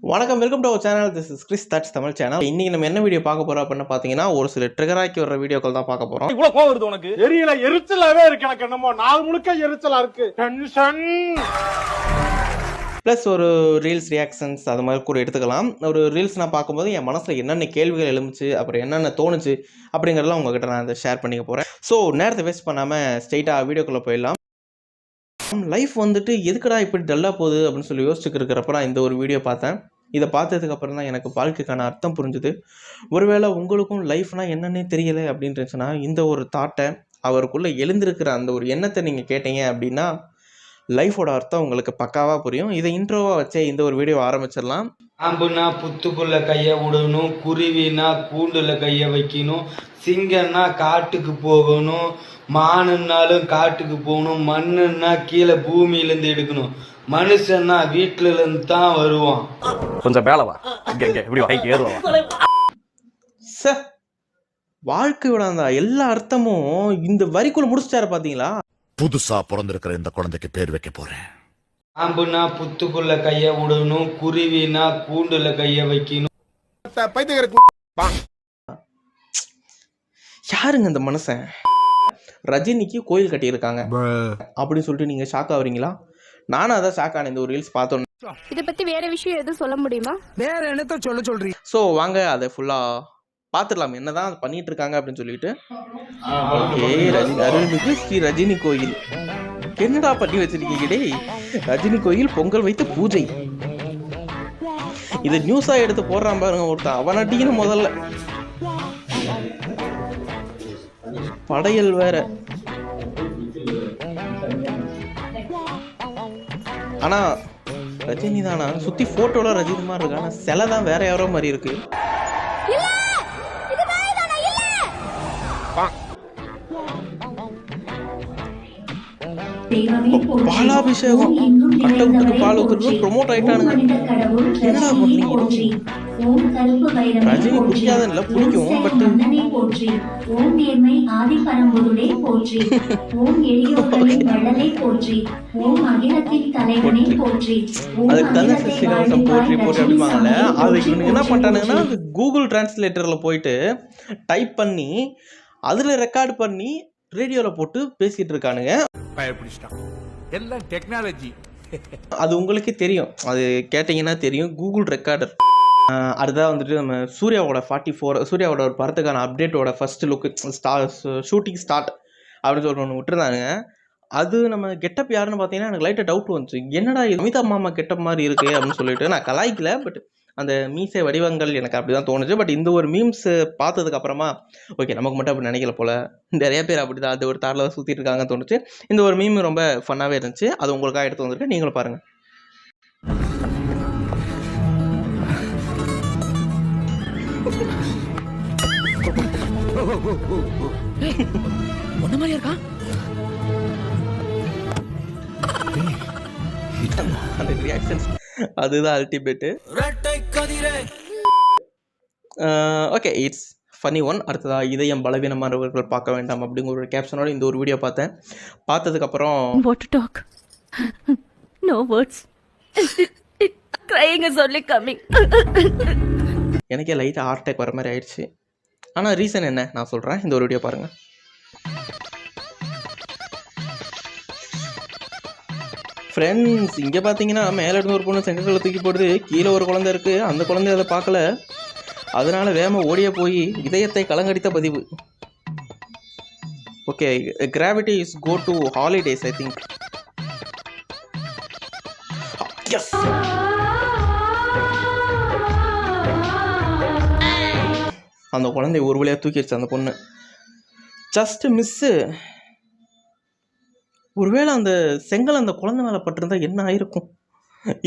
வணக்கம், welcome to our channel. This is Chris that's Tamil channel. இன்னைக்கு நம்ம என்ன வீடியோ பார்க்க போறோம் அப்படின்னு பார்த்தீங்கன்னா, ஒரு சில ட்ரிகர் ஆக்கி வர வீடியோக்கள் தான் பார்க்க போறோம். இவ்வளவு கோவம் வருது உனக்கு? தெரியல, எரிச்சலாவே இருக்கு எனக்கு. என்னமோ நாள் முழுக்க எரிச்சலா இருக்கு. டென்ஷன். ப்ளஸ் ஒரு ரீல்ஸ் ரியாக்ஷன்ஸ் அது மாதிரி கூட எடுத்துக்கலாம். ஒரு ரீல்ஸ் நான் பார்க்கும்போது என் மனசில் என்னென்ன கேள்விகள் எழுந்துச்சு, அப்புறம் என்னென்ன தோணுச்சு அப்படிங்கிறதெல்லாம் உங்ககிட்ட நான் அதை ஷேர் பண்ணிக்க போகிறேன். ஸோ நேரத்தை வேஸ்ட் பண்ணாமல் ஸ்ட்ரெயிட்டாக வீடியோக்குள்ளே போயிடலாம். லைஃப் வந்துட்டு எதுக்கடா இப்படி டல்லாக போகுது அப்படின்னு சொல்லி யோசிச்சுட்டு இருக்கிறப்ப நான் இந்த ஒரு வீடியோ பார்த்தேன். இதை பார்த்ததுக்கப்புறம் தான் எனக்கு வாழ்க்கைக்கான அர்த்தம் புரிஞ்சுது. ஒருவேளை உங்களுக்கும் லைஃப்னா என்னன்னே தெரியலை அப்படின்னு இருந்துச்சுன்னா, இந்த ஒரு தாட்டை அவருக்குள்ளே எழுந்திருக்கிற அந்த ஒரு எண்ணத்தை நீங்கள் கேட்டீங்க அப்படின்னா லைஃபோட அர்த்தம் உங்களுக்கு பக்காவாக புரியும். இதை இன்ட்ரோவாக வச்சே இந்த ஒரு வீடியோ ஆரம்பிச்சிடலாம். பாம்புனா புத்துக்குள்ள கையை விடணும், குருவினா கூண்டுல கையை வைக்கணும், சிங்கம்னா காட்டுக்கு போகணும், மானுன்னாலும் காட்டுக்கு போகணும், மண்ணுன்னா கீழே பூமியிலேருந்து எடுக்கணும், மனுஷன்னா வீட்டுல இருந்து தான் வருவான். கொஞ்சம் மேலவா, இப்படி வாங்கி ஏறுவா. வாழ்க்கையோட அந்த எல்லா அர்த்தமும் இந்த வரிக்குள்ள முடிச்சிட்டாரு பாத்தீங்களா? புதுசா பிறந்திருக்கிற இந்த குழந்தைக்கு பேர் வைக்க போறேன். பாம்புனா புத்துக்குள்ள கையை விடணும், குருவினா கூண்டுல கையை வைக்கணும். யாருங்க இந்த மனுஷன்? ரஜினிக்கு கோயில் கட்டியிருக்காங்க அப்படின்னு சொல்லிட்டு நீங்க ஷாக் ஆகுறீங்களா? நானும் அதான் ஷாக் ஆனேன் இந்த ஒரு ரீல்ஸ் பார்த்தோன்னே. இதை பத்தி வேற விஷயம் எதுவும் சொல்ல முடியுமா? வேற என்னத்த சொல்றீங்க? ஸோ வாங்க அதை ஃபுல்லா பார்த்துடலாம் என்னதான் பண்ணிட்டு இருக்காங்க அப்படின்னு சொல்லிட்டு. ஓகே, அருள்மிகு ஸ்ரீ ரஜினி கோயில். என்னடா பண்ணி வச்சிருக்கீங்க டேய்? ரஜினி கோயில் பொங்கல் வைத்து பூஜை. இது நியூஸா எடுத்து போடுறான் பாருங்க ஒருத்தன். அவன் அடிக்கணும் முதல்ல. படையல் வேற. ஆனா ரஜினி தானா? சுத்தி போட்டோல ரஜினி மாதிரி இருக்கு, ஆனா சிலை தான் வேற யாரோ மாதிரி இருக்கு. பாலாபிஷேகம் கட்டவுட்டுக்கு பால் ஊத்துறது ப்ரொமோட் ஆயிட்டானுங்க. என்னடா பண்றீங்க? ரஜினி பிடிக்காதுல்ல, பிடிக்கும். பட் அதுக்கு தானே சசிகலவசம் போற்றி போற்றி அப்படிப்பாங்கல்ல. அதுக்கு இவனுக்கு என்ன பண்ணிட்டானுங்கன்னா, கூகுள் டிரான்ஸ்லேட்டர்ல போயிட்டு டைப் பண்ணி அதுல ரெக்கார்ட் பண்ணி ரேடியோல போட்டு பேசிட்டு இருக்கானுங்க. எல்லாம் டெக்னாலஜி. அது உங்களுக்கே தெரியும், அது கேட்டீங்கன்னா தெரியும். Google recorder. அடுத்ததாக வந்துட்டு நம்ம சூர்யாவோட ஒரு படத்துக்கான அப்டேட்டோட ஃபர்ஸ்ட் லுக்கு ஷூட்டிங் ஸ்டார்ட் அப்படின்னு சொல்லி ஒன்று விட்டுருந்தாங்க. அது நம்ம கெட்டப் யாருன்னு பார்த்தீங்கன்னா எனக்கு லைட்டாக டவுட் வந்துச்சு. என்னடா அமிதாப் மாமா கெட்டப் மாதிரி இருக்கு அப்படின்னு சொல்லிட்டு நான் கலாய்க்கல. பட் அந்த மீசை வடிவங்கள் எனக்கு அப்படி தான் தோணுச்சு. பட் இந்த ஒரு மீம்ஸ் பார்த்ததுக்கு அப்புறமா ஓகே, நமக்கு மட்டும் அப்படி நினைக்கல போல, நிறைய பேர் அப்படி தான் அது ஒரு தாரில் தான் சுற்றிட்டு இருக்காங்கன்னு தோணுச்சு. இந்த ஒரு மீம் ரொம்ப ஃபன்னாகவே இருந்துச்சு. அது உங்களுக்காக எடுத்து வந்துருக்கு, நீங்களும் பாருங்கள். ஒன்ன மாதிரி இருக்கா? அந்த ரியாக்ஷன்ஸ் அதுதான் ultimate. Okay, it's funny one. அடுத்ததாக இதயம் பலவீனமானவர்கள் பார்க்க வேண்டாம் அப்படிங்கிற ஒரு கேப்ஷனோட இந்த ஒரு வீடியோ பார்த்தேன். பார்த்ததுக்கப்புறம் What to talk? No words. Crying is only coming. எனக்கே லைட்டாக ஹார்ட் அட்டாக் வர மாதிரி ஆயிடுச்சு. ஆனால் ரீசன் என்ன நான் சொல்கிறேன், இந்த ஒரு வீடியோ பாருங்கள். ஃப்ரெண்ட்ஸ், இங்கே பார்த்தீங்கன்னா மேலே இருந்து ஒரு பொண்ணு செங்கல்ல தூக்கி போடுது, கீழே ஒரு குழந்தை இருக்குது. அந்த குழந்தை அதை பார்க்கல, அதனால வேகமாக ஓடிய போய் இதயத்தை கலங்கடித்த பதிவு. Okay, gravity is go to holidays I think. Yes, அந்த குழந்தை ஒரு வழியாக தூக்கிடுச்சு அந்த பொண்ணு. Just miss. ஒருவேளை அந்த செங்கல் அந்த குழந்தை மேலே பட்டிருந்தா என்ன ஆயிருக்கும்?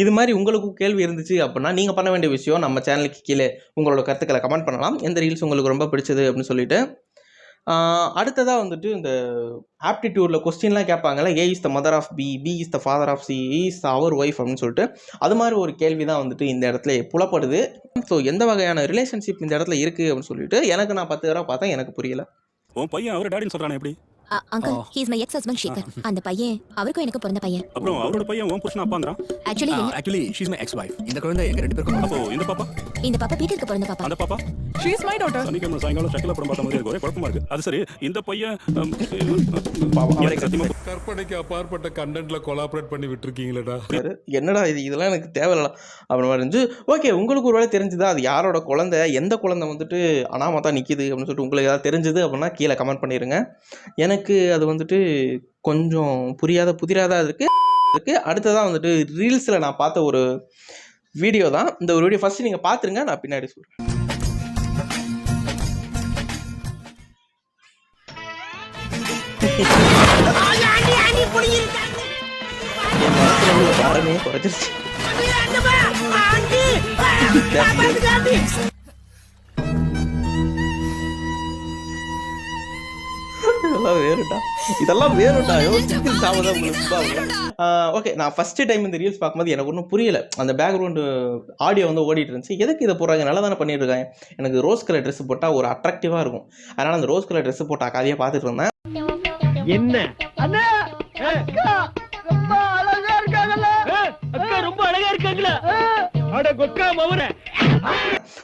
இது மாதிரி உங்களுக்கும் கேள்வி இருந்துச்சு அப்படின்னா நீங்கள் பண்ண வேண்டிய விஷயம், நம்ம சேனலுக்கு கீழே உங்களோட கருத்துக்களை கமெண்ட் பண்ணலாம். எந்த ரீல்ஸ் உங்களுக்கு ரொம்ப பிடிச்சது அப்படின்னு சொல்லிட்டு. அடுத்ததாக வந்துட்டு இந்த ஆப்டிடியூடில் கொஸ்டின்லாம் கேட்பாங்கல்ல, A is the mother of B, B is the father of C, is அவர் ஒய்ஃப் அப்படின்னு சொல்லிட்டு அது மாதிரி ஒரு கேள்வி தான் வந்துட்டு இந்த இடத்துல புலப்படுது. ஸோ எந்த வகையான ரிலேஷன்ஷிப் இந்த இடத்துல இருக்குது அப்படின்னு சொல்லிட்டு எனக்கு நான் 10 தடவை பார்த்தேன், எனக்கு புரியல. உன் பையன் அவர் டாடின்னு சொல்கிறானே எப்படி? Uncle he's my ex husband Shekhar. அந்த பையன் அவருக்கும் எனக்கு பிறந்த பையன். அப்புறம் அவரோட பையன் உன் புருஷன் அப்பாங்கறான். Actually she is my ex wife. இந்த குழந்தை எங்க ரெண்டு பேருக்கும். அப்போ இந்த பாப்பா பீட்டருக்கு பிறந்த பாப்பா. அந்த பாப்பா ஷீ இஸ் மை டாட்டர். சனிக்கிழமை சாயங்காலம் சக்கல படம் பார்த்த மாதிரி இருக்கு. ஒரே குழப்பமா இருக்கு. அது சரி, இந்த பையன் சத்தியமா கற்பனைக்கு அப்பாற்பட்ட கண்டென்ட்ல கொலாபரேட் பண்ணி விட்டுருக்கீங்களேடா. என்னடா இதெல்லாம் எனக்கு தேவையில்ல அப்புறம் இருந்துச்சு. ஓகே, உங்களுக்கு ஒரு வேளை தெரிஞ்சுதா அது யாரோட குழந்தை, எந்த குழந்தை வந்துட்டு அனாமத்தா நிற்கிது அப்படின்னு சொல்லிட்டு உங்களுக்கு ஏதாவது தெரிஞ்சுது அப்படின்னா கீழே கமெண்ட் பண்ணிடுங்க. எனக்கு அது வந்துட்டு கொஞ்சம் புதிராதான் இருக்கு. அடுத்ததான் வந்துட்டு ரீல்ஸில் நான் பார்த்த ஒரு வீடியோ தான். இந்த ஒரு வீடியோ ஃபர்ஸ்ட் நீங்கள் பார்த்துருங்க, நான் பின்னாடி சொல்கிறேன். என் மனசுல உள்ள பாரமே குறைச்சிருச்சு. இதெல்லாம் வேறுடா ஓகே, நான் ஃபர்ஸ்ட் டைம் இந்த ரீல்ஸ் பார்க்கும்போது எனக்கு ஒன்றும் புரியல. அந்த பேக்ரவுண்டு ஆடியோ வந்து ஓடிட்டு இருந்துச்சு. எதுக்கு இதை போடுறாங்க, நல்லா தானே பண்ணிட்டு இருக்காங்க. எனக்கு ரோஸ் கலர் ட்ரெஸ் போட்டால் ஒரு அட்ராக்டிவாக இருக்கும். அதனால் அந்த ரோஸ் கலர் ட்ரெஸ் போட்ட அக்காதையே பார்த்துட்டு இருந்தேன். என்ன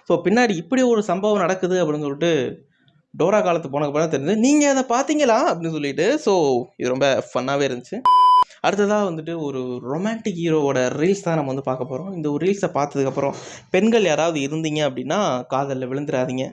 ஸோ பின்னாடி இப்படி ஒரு சம்பவம் நடக்குது அப்படின்னு சொல்லிட்டு டோரா காலத்து போனதுக்கு அப்புறம் தெரிஞ்சு நீங்கள் அதை பார்த்தீங்களா அப்படின்னு சொல்லிட்டு. ஸோ இது ரொம்ப ஃபன்னாகவே இருந்துச்சு. அடுத்ததாக வந்துட்டு ஒரு ரொமான்டிக் ஹீரோவோட ரீல்ஸ் தான் நம்ம வந்து பார்க்க போகிறோம். இந்த ஒரு ரீல்ஸை பார்த்ததுக்கப்புறம் பெண்கள் யாராவது இருந்தீங்க அப்படின்னா காதலில் விழுந்துடாதீங்க.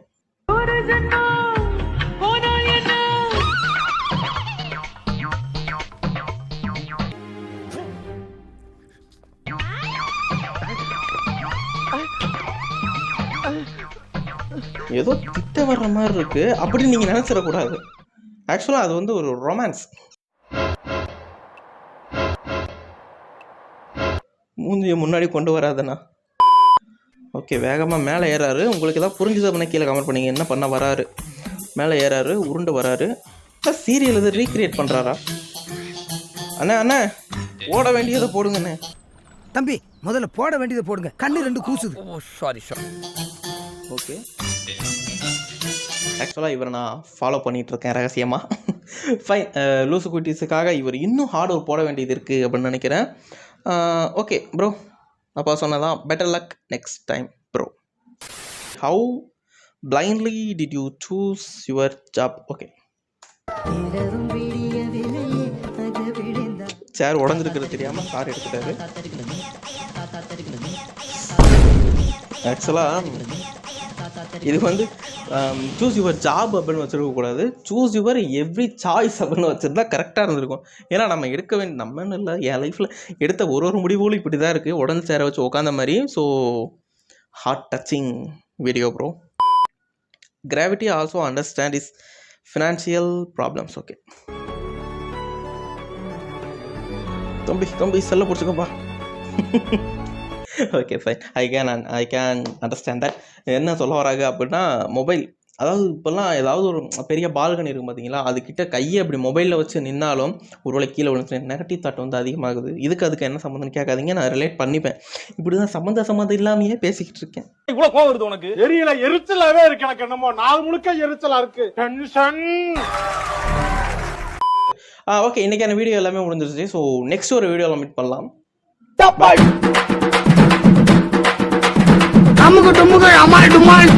ஏதோ திட்ட வர்ற மாதிரி இருக்கு அப்படின்னு நீங்க நினைச்சிடக்கூடாது. ஆக்சுவலா அது வந்து ஒரு ரொமான்ஸ். மூஞ்சிய முன்னாடி கொண்டு வராதுண்ணா. ஓகே, வேகமா மேலே ஏறாரு. உங்களுக்கு ஏதாவது புரிஞ்சுது அப்படின்னா கீழே கமெண்ட் பண்ணீங்க. என்ன பண்ண வராரு, மேலே ஏறாரு, உருண்டு வராரு. சீரியல் இது ரீக்ரியேட் பண்றாரா? அண்ணா அண்ணா ஓட வேண்டியதை போடுங்கண்ணே. தம்பி முதல்ல போட வேண்டியதை போடுங்க, கண்ணு ரெண்டு கூசுது. சாரி. ஓகே, ஆக்சுவலாக இவரை நான் ஃபாலோ பண்ணிகிட்ருக்கேன் ரகசியமாக. ஃபைன், லூசு குட்டீஸுக்காக இவர் இன்னும் ஹார்ட் ஒர்க் போட வேண்டியது இருக்குது அப்படின்னு நினைக்கிறேன். ஓகே ப்ரோ, அப்பா சொன்னதான் better luck next time bro. How blindly did you choose your job? Okay, chair உடஞ்சிருக்கிறது தெரியாமல் கார் எடுத்துட்டாரு. ஆக்சுவலாக இது வந்து சூஸ் யுவர் ஜாப் அப்படின்னு வச்சுருக்கக்கூடாது, சூஸ் யுவர் எவ்ரி சாய்ஸ் அப்படின்னு வச்சுருந்தா கரெக்டாக இருந்திருக்கும். ஏன்னா நம்ம எடுக்க வேண்டிய நம்மன்னு இல்லை, என் லைஃப்பில் எடுத்த ஒரு முடிவுகளும் இப்படி தான் இருக்குது, உடனே சேர வச்சு உட்காந்த மாதிரி. So heart touching video bro. Gravity also understand is financial problems. Okay தம்பி செல்ல பிடிச்சிக்கப்பா. Okay fine, I can understand that. என்ன சொல்ல வராங்க அப்படின்னா மொபைல், அதாவது இப்போல்லாம் ஏதாவது ஒரு பெரிய பால்கனி இருக்கும் பார்த்தீங்களா, அதுக்கிட்ட கையை அப்படி மொபைலில் வச்சு நின்னாலும் ஒருவேளை கீழே விழுந்து நெகட்டிவ் தாட் வந்து அதிகமாகுது. அதுக்கு என்ன சம்மந்தம்னு கேட்காதீங்க, நான் ரிலேட் பண்ணிப்பேன். இப்படி தான் சம்மந்தம் இல்லாமையே பேசிக்கிட்டு இருக்கேன். இவ்வளோ கோவம் வருது உனக்கு? தெரியல, எரிச்சலாவே இருக்கு எனக்கு. என்னமோ நாள் முழுக்க எரிச்சலா இருக்கு, டென்ஷன். ஓகே, இன்னைக்கான வீடியோ எல்லாமே முடிஞ்சிருச்சு. ஸோ நெக்ஸ்ட் ஒரு வீடியோவில் மீட் பண்ணலாம். அமுக்கு டுமுக்கு அமால் டுமால்.